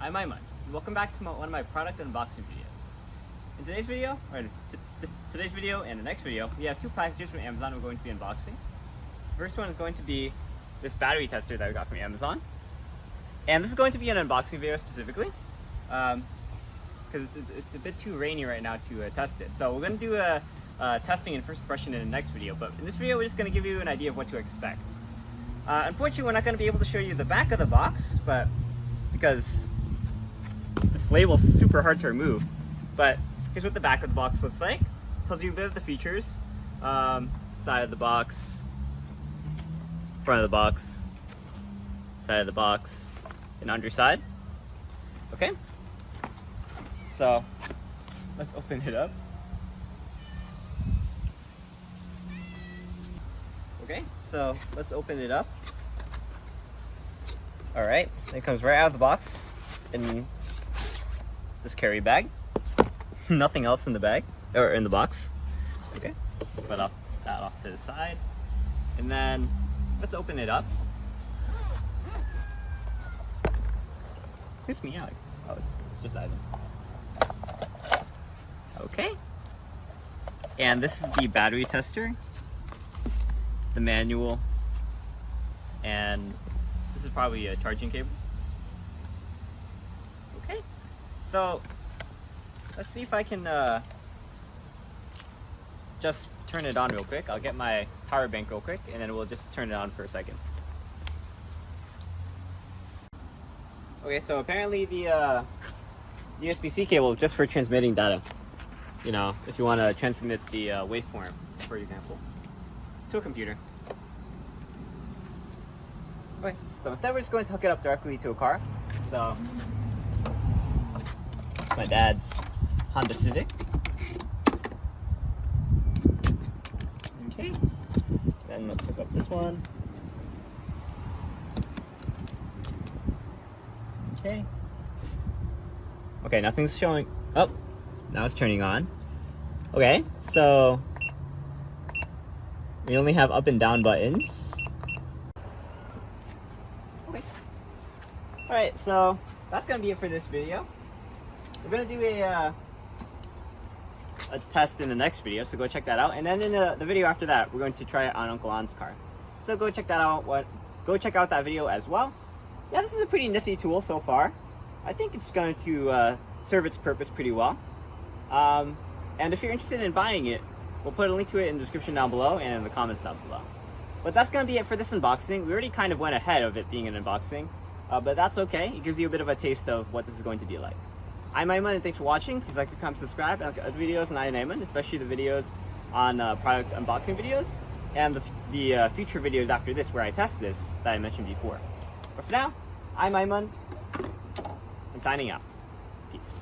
I'm Aiman. Welcome back to one of my product unboxing videos. In today's video, today's video and the next video, we have two packages from Amazon we're going to be unboxing. The first one is going to be this battery tester that we got from Amazon. And this is going to be an unboxing video specifically, because it's a bit too rainy right now to test it. So we're going to do a testing and first impression in the next video, but in this video we're just going to give you an idea of what to expect. Unfortunately, we're not going to be able to show you the back of the box, but because this label is super hard to remove. But here's what the back of the box looks like. Tells you a bit of the features. Side of the box, front of the box, side of the box, and underside. Okay, so let's open it up. Okay, so let's open it up. Alright, it comes right out of the box in this carry bag. Nothing else in the bag, or in the box. Okay, put that off to the side. And then, let's open it up. Here's me out. Oh, it's just Aiman. Okay. And this is the battery tester, the manual, and this is probably a charging cable. Okay, so let's see if I can just turn it on real quick. I'll get my power bank real quick and then we'll just turn it on for a second. Okay, so apparently the USB-C cable is just for transmitting data. You know, if you want to transmit the waveform, for example, to a computer. Okay, so instead we're just going to hook it up directly to a car. So, my dad's Honda Civic. Okay, then let's hook up this one. Okay. Okay, nothing's showing. Oh, now it's turning on. Okay, so we only have up and down buttons. Okay. Alright, so that's gonna be it for this video. We're gonna do a test in the next video, so go check that out. And then in the video after that, we're going to try it on Uncle On's car. So go check that out. Go check out that video as well. Yeah, this is a pretty nifty tool so far. I think it's going to serve its purpose pretty well. And if you're interested in buying it, we'll put a link to it in the description down below and in the comments down below. But that's going to be it for this unboxing. We already kind of went ahead of it being an unboxing, but that's okay. It gives you a bit of a taste of what this is going to be like. I'm Aiman, and thanks for watching. Please like, comment, subscribe, and other videos on AGM, especially the videos on product unboxing videos, and the future videos after this where I test this that I mentioned before. But for now, I'm Aiman, and signing out. Peace.